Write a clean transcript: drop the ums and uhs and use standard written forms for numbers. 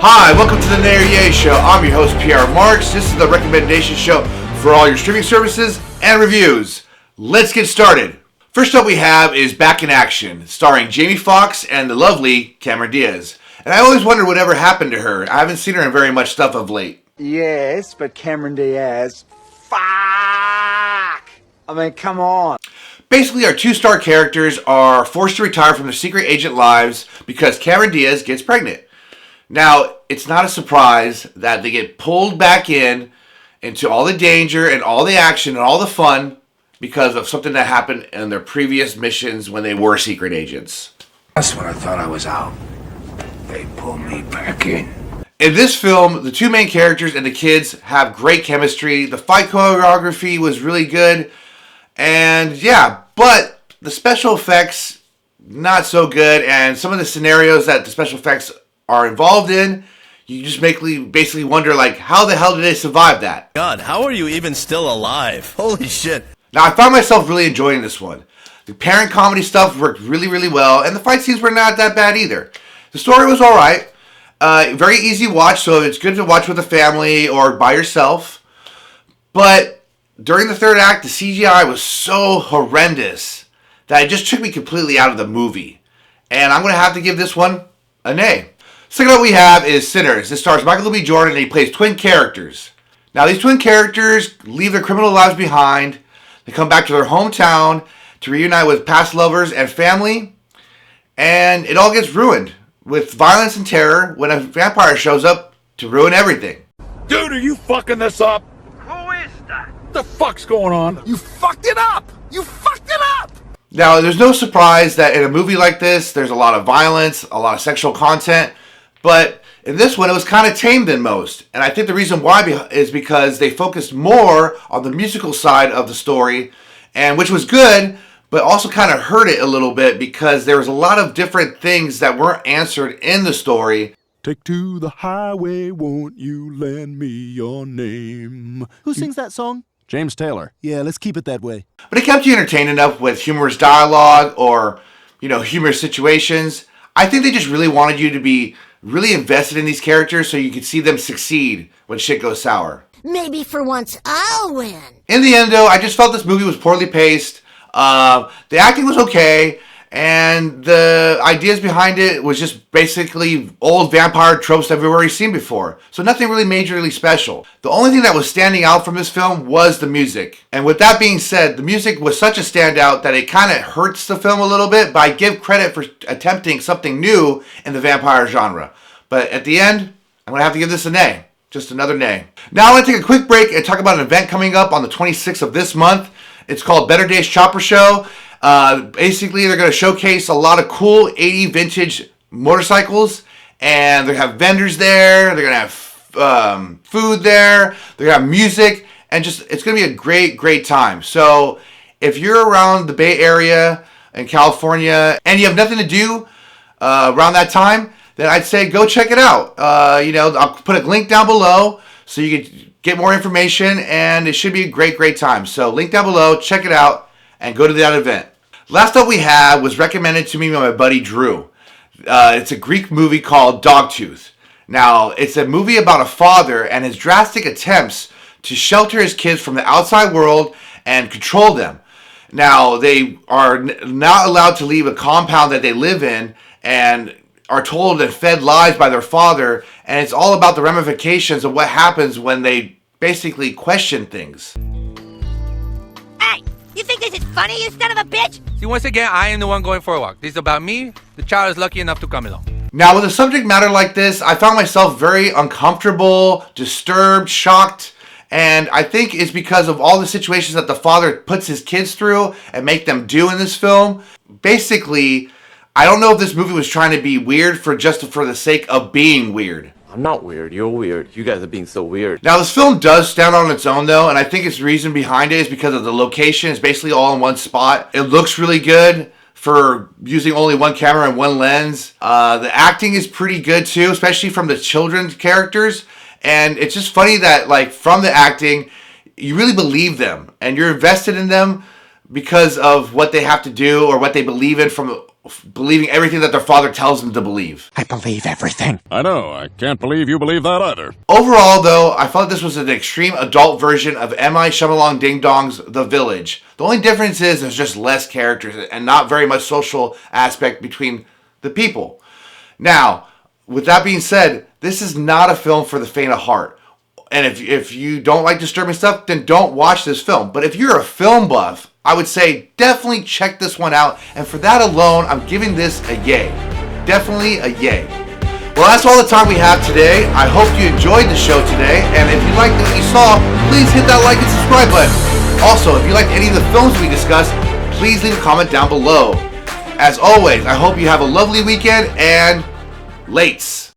Hi, welcome to the Nair Yay Show. I'm your host, PR Marks. This is the recommendation show for all your streaming services and reviews. Let's get started. First up we have is Back in Action, starring Jamie Foxx and the lovely Cameron Diaz. And I always wondered whatever happened to her. I haven't seen her in very much stuff of late. Yes, but Cameron Diaz. Fuck! I mean, come on. Basically, our two-star characters are forced to retire from their secret agent lives because Cameron Diaz gets pregnant. Now, it's not a surprise that they get pulled back into all the danger and all the action and all the fun because of something that happened in their previous missions when they were secret agents. That's when I thought I was out. They pulled me back in. In this film, the two main characters and the kids have great chemistry. The fight choreography was really good. And yeah, but the special effects, not so good. And some of the scenarios that the special effects are involved in, you just basically wonder, like, how the hell did they survive that? God, how are you even still alive? Holy shit. Now, I found myself really enjoying this one. The parent comedy stuff worked really, really well, and the fight scenes were not that bad either. The story was alright. Very easy watch, so it's good to watch with a family or by yourself. But during the third act, the CGI was so horrendous that it just took me completely out of the movie. And I'm going to have to give this one a nay. Second up we have is Sinners. This stars Michael B. Jordan and he plays twin characters. Now these twin characters leave their criminal lives behind. They come back to their hometown to reunite with past lovers and family. And it all gets ruined with violence and terror when a vampire shows up to ruin everything. Dude, are you fucking this up? Who is that? What the fuck's going on? You fucked it up! You fucked it up! Now, there's no surprise that in a movie like this, there's a lot of violence, a lot of sexual content. But in this one, it was kind of tame than most. And I think the reason why is because they focused more on the musical side of the story, and which was good, but also kind of hurt it a little bit because there was a lot of different things that weren't answered in the story. Take to the highway, won't you lend me your name? Who sings that song? James Taylor. Yeah, let's keep it that way. But it kept you entertained enough with humorous dialogue or, humorous situations. I think they just really wanted you to be really invested in these characters so you could see them succeed when shit goes sour. Maybe for once I'll win. In the end, though, I just felt this movie was poorly paced. The acting was okay, and the ideas behind it was just basically old vampire tropes that we've already seen before. So nothing really majorly special. The only thing that was standing out from this film was the music. And with that being said, the music was such a standout that it kind of hurts the film a little bit, but I give credit for attempting something new in the vampire genre. But at the end, I'm going to have to give this a nay. Just another nay. Now I want to take a quick break and talk about an event coming up on the 26th of this month. It's called Better Dayz Chopper Show. Basically, they're going to showcase a lot of cool 80 vintage motorcycles, and they're going to have vendors there. They're going to have food there. They're going to have music, and it's going to be a great, great time. So if you're around the Bay Area in California and you have nothing to do around that time, then I'd say go check it out. I'll put a link down below so you can get more information, and it should be a great, great time. So link down below, check it out, and go to that event. Last up we had was recommended to me by my buddy Drew. It's a Greek movie called Dogtooth. Now, it's a movie about a father and his drastic attempts to shelter his kids from the outside world and control them. Now, they are not allowed to leave a compound that they live in and are told and fed lies by their father, and it's all about the ramifications of what happens when they basically question things. Hey, you think this is funny, you son of a bitch? See, once again, I am the one going for a walk. This is about me. The child is lucky enough to come along. Now, with a subject matter like this, I found myself very uncomfortable, disturbed, shocked, and I think it's because of all the situations that the father puts his kids through and make them do in this film. Basically, I don't know if this movie was trying to be weird for the sake of being weird. I'm not weird. You're weird. You guys are being so weird. Now, this film does stand on its own, though, and I think its reason behind it is because of the location. It's basically all in one spot. It looks really good for using only one camera and one lens. The acting is pretty good, too, especially from the children's characters. And it's just funny that, from the acting, you really believe them, and you're invested in them because of what they have to do or what they believe in from believing everything that their father tells them to believe. I believe everything. I know. I can't believe you believe that either. Overall, though, I felt this was an extreme adult version of M.I. Shyamalan Ding Dong's The Village. The only difference is there's just less characters and not very much social aspect between the people. Now, with that being said, this is not a film for the faint of heart. And if you don't like disturbing stuff, then don't watch this film. But if you're a film buff, I would say definitely check this one out. And for that alone, I'm giving this a yay. Definitely a yay. Well, that's all the time we have today. I hope you enjoyed the show today. And if you liked what you saw, please hit that like and subscribe button. Also, if you liked any of the films we discussed, please leave a comment down below. As always, I hope you have a lovely weekend and lates.